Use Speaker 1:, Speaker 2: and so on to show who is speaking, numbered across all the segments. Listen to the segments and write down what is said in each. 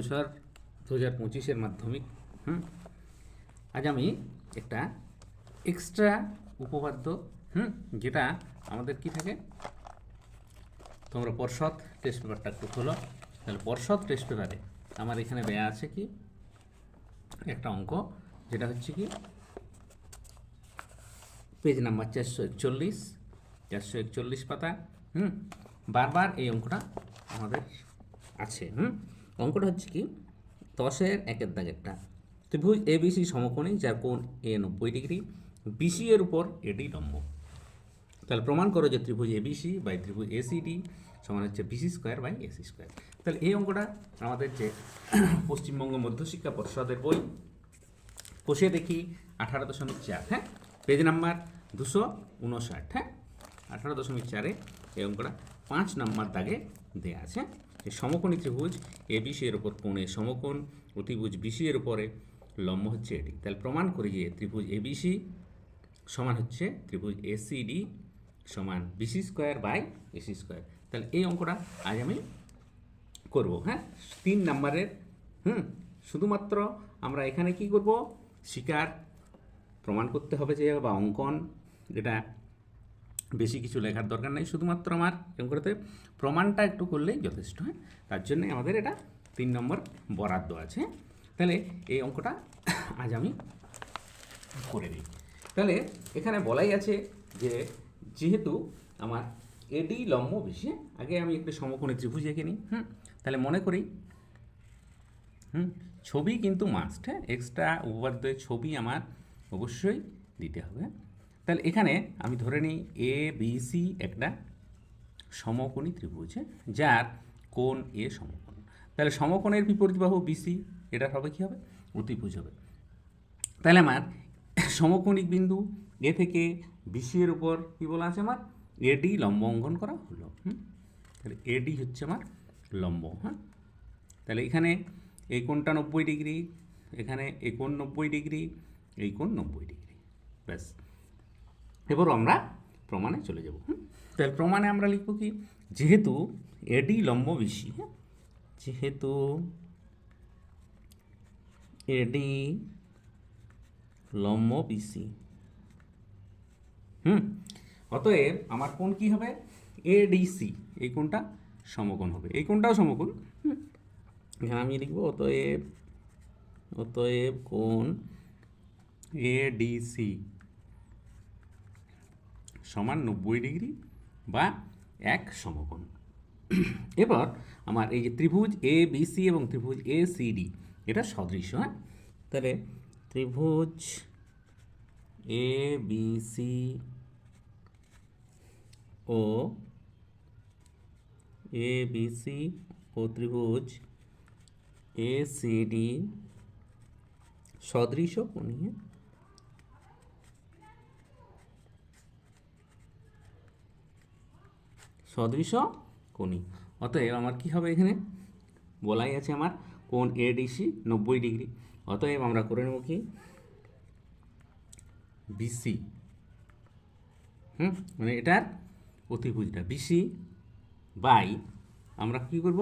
Speaker 1: বছর 2025 মাধ্যমিক। আজ আমি একটা এক্সট্রা উপপাদ্য যেটা আমাদের কি থাকে, তোমরা পর্ষদ টেস্ট পেপারটা একটু খোলো। তাহলে পর্ষদ টেস্ট পেপারে আমার এখানে দেয়া আছে কি একটা অঙ্ক, যেটা হচ্ছে কি পেজ নাম্বার 441 পাতা। বারবার এই অঙ্কটা আমাদের আছে। অঙ্কটা হচ্ছে কি 10-এর 1-এর দাগেরটা, ত্রিভুজ এবিসি সমকোণী যার কোণ এ 90 ডিগ্রি, বিসি এর উপর এডি লম্ব। তাহলে প্রমাণ করো যে ত্রিভুজ এবিসি বাই ত্রিভুজ এসিডি সমান হচ্ছে BC square by AC square. তাহলে এই অঙ্কটা আমাদের যে পশ্চিমবঙ্গ মধ্যশিক্ষা পর্ষদের বই কষে দেখি 18.4, হ্যাঁ, পেজ নাম্বার 259, হ্যাঁ, 18.4-এ এই অঙ্কটা 5 নম্বর দাগে দেওয়া আছে যে সমকোণী ত্রিভুজ এবিসি এর উপর কোণে সমকোণ, অতিভুজ বিসি এর উপরে লম্ব হচ্ছে এটি। তাহলে প্রমাণ করি যে ত্রিভুজ এবিসি সমান হচ্ছে ত্রিভুজ এসিডি সমান BC square by AC square. তাহলে এই অঙ্কটা আজ আমি করব, হ্যাঁ, 3 নম্বরের। শুধুমাত্র আমরা এখানে কি করব, স্বীকার প্রমাণ করতে হবে যে, বা অঙ্কন, এটা বেশি কিছু লেখার দরকার নেই, শুধুমাত্র আমার এরকম করতে প্রমাণটা একটু করলেই যথেষ্ট। হ্যাঁ, তার জন্য আমাদের এটা 3 নম্বর বরাদ্দ আছে। তাহলে এই অঙ্কটা আজ আমি করে দিই। তাহলে এখানে বলাই আছে যে যেহেতু আমার এডি লম্ব বেশি, আগে আমি একটু সমকোণী ত্রিভুজ এঁকে নিই। তাহলে মনে করি ছবি কিন্তু মাস্ট, হ্যাঁ, এক্সট্রা উপপাদ্যের ছবি আমার অবশ্যই দিতে হবে। তাহলে এখানে আমি ধরে নিই এ বি সি একটা সমকোণী ত্রিভুজ, যার কোণ এ সমকোণ। তাহলে সমকোণের বিপরীত বাহু বিসি, এটা হবে কি হবে, অতিভুজ হবে। তাহলে আমার সমকোণিক বিন্দু এ থেকে বিসি এর উপর কি বলা আছে, আমার এডি লম্ব অঙ্কন করা হলো। তাহলে এডি হচ্ছে আমার লম্ব। হ্যাঁ, তাহলে এখানে এই কোণটা 90 ডিগ্রি, এখানে এই কোণ 90 ডিগ্রি, এই কোণ 90 ডিগ্রি, ব্যাস। এবার আমরা প্রমাণে চলে যাব। তাহলে প্রমাণে আমরা লিখব কি, যেহেতু এডি লম্ব বিসি, হ্যাঁ, যেহেতু এডি লম্ব বিসি, অতএব আমার কোণ কি হবে, এডিসি, এই কোণটা সমকোণ হবে, এই কোণটাও সমকোণ। এখানে আমি লিখব অতএব কোণ এডিসি সমান 90 ডিগ্রি বা এক সমকোণ। এবার আমার এই যে ত্রিভুজ এ বিসি এবং ত্রিভুজ এ সিডি এটা সদৃশ্য। হ্যাঁ, তাহলে ত্রিভুজ এ বিসি ও ত্রিভুজ এ সিডি সদৃশ কোণী। সদৃশ কোণী, অতএব আমার কি হবে, এখানে বলাই আছে আমার কোণ এডিসি 90 ডিগ্রি। অতএব আমরা করে নেব কি, বিসি, মানে এটার অতিভুজটা বিসি বাই, আমরা কি করব,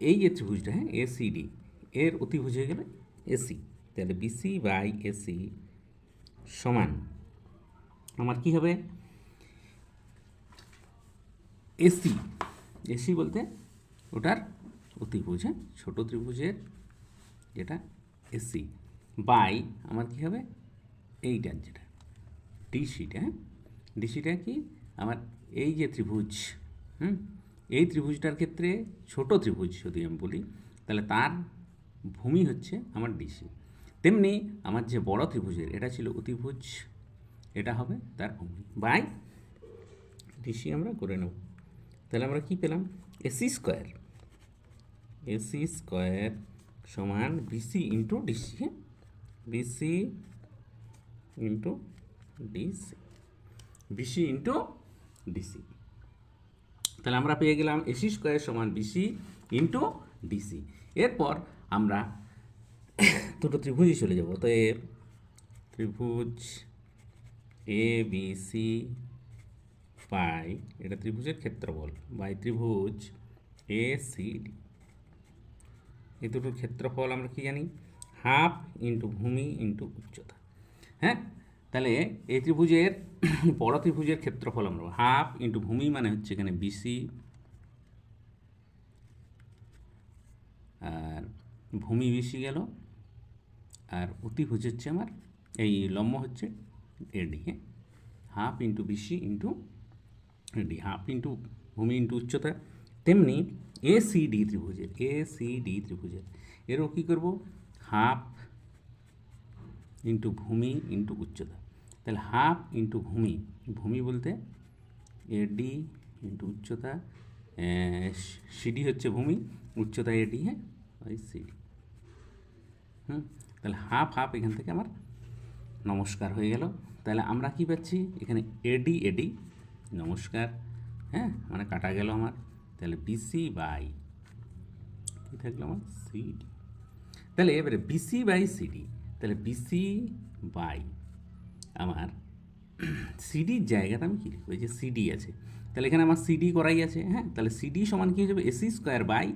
Speaker 1: এই যে ত্রিভুজটা, হ্যাঁ, এসিডি এর অতিভুজ হয়ে গেলে এসি। তাহলে বিসি বাই এসি সমান আমার কি হবে, এসি, এসি বলতে ওটার অতিভুজ, হ্যাঁ, ছোটো ত্রিভুজের যেটা এসি বাই আমার কি হবে, এইটার যেটা ডিসিটা, হ্যাঁ, ডিসিটা কি আমার এই যে ত্রিভুজ, এই ত্রিভুজটার ক্ষেত্রে ছোট ত্রিভুজ যদি আমি বলি, তাহলে তার ভূমি হচ্ছে আমার ডিসি। তেমনি আমার যে বড় ত্রিভুজের এটা ছিল অতিভুজ, এটা হবে তার ভূমি বাই ডিসি আমরা করে নেব। তাহলে আমরা কি পেলাম, এসি স্কোয়ার সমান বিসি ইন্টু ডিসি, হ্যাঁ, বিসি ইন্টু ডিসি। তাহলে আমরা পেয়ে গেলাম এসি স্কোয়ার সমান বিসি ইন্টু ডিসি। এরপর আমরা দুটো ত্রিভুজই চলে যাব। তো এর ত্রিভুজ এ বি সি বাই, এটা ত্রিভুজের ক্ষেত্রফল, বাই ত্রিভুজ এ সি ডি। এই দুটোর ক্ষেত্রফল আমরা কি জানি, হাফ ইন্টু ভূমি ইন্টু উচ্চতা। হ্যাঁ, তাহলে এই ত্রিভুজের বড় ত্রিভুজের ক্ষেত্রফল আমরা হাফ ইন্টু ভূমি মানে হচ্ছে এখানে বিসি, আর ভূমি বিসি গেল, আর অতিভুজ হচ্ছে আমার এই লম্ব হচ্ছে এডি। হ্যাঁ, half into BC into AD, half into ভূমি ইন্টু উচ্চতা। তেমনি এসিডি ত্রিভুজের এরও কী করবো, হাফ ইন্টু ভূমি ইন্টু উচ্চতা। তাহলে হাফ ইন্টু ভূমি বলতে এডি ইন্টু উচ্চতা, সিডি হচ্ছে ভূমি, উচ্চতা এডি। হ্যাঁ, ওই সিডি। তাহলে হাফ হাফ এখান থেকে আমার নমস্কার হয়ে গেল। তাহলে আমরা কি পাচ্ছি এখানে এডি নমস্কার, হ্যাঁ, মানে কাটা গেল আমার। তাহলে বিসি বাই কী থাকলো আমার সিডি। তাহলে এবারে বিসি বাই সিডি, তাহলে বিসি বাই আমার সিডির জায়গাটা আমি কী লিখবো, এই যে সিডি আছে, তাহলে এখানে আমার সিডি করাই আছে। হ্যাঁ, তাহলে সিডি সমান কী হয়ে যাবে, এসি স্কোয়ার বাই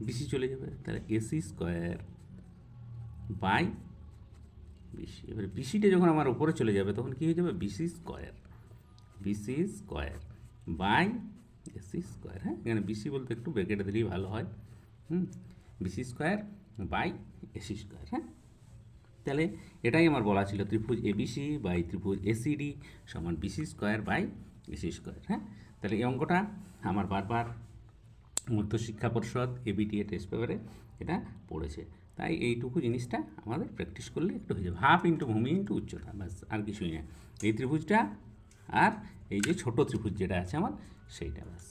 Speaker 1: বিসি চলে যাবে। তাহলে এসি স্কোয়ার বাই বিসি। এবারে বিসিটা যখন আমার উপরে চলে যাবে তখন কী হয়ে যাবে, BC square by AC square. হ্যাঁ, এখানে বিসি বলতে একটু ব্রেকেট দিলেই ভালো হয়। BC square by AC square. হ্যাঁ, তাহলে এটাই আমার বলা ছিল, ত্রিভুজ এবিসি বাই ত্রিভুজ এসিডি সমান BC square by AC square. হ্যাঁ, তাহলে এই অঙ্কটা আমার বারবার মধ্যশিক্ষা পর্ষদ এবিটিএ টেস্ট পেপারে এটা পড়েছে, তাই এইটুকু জিনিসটা আমাদের প্র্যাকটিস করলে একটু হয়ে যাবে। হাফ ইন্টু ভূমি ইন্টু উচ্চতা, ব্যাস, আর কিছুই না। এই ত্রিভুজটা আর এই যে ছোট ত্রিভুজ যেটা আছে আমার সেইটা, ব্যাস।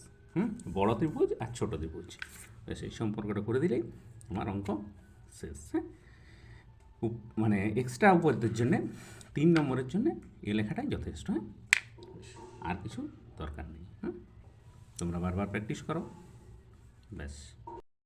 Speaker 1: বড় ত্রিভুজ আর ছোট ত্রিভুজ, ব্যাস এই সম্পর্কটা করে দিলেই আমার অঙ্ক শেষ। হ্যাঁ, মানে এক্সট্রা উপরের জন্যে 3 নম্বরের জন্যে এই লেখাটাই যথেষ্ট। হ্যাঁ, আর কিছু দরকার নেই। তোমরা বারবার প্র্যাকটিস করো, ব্যাস।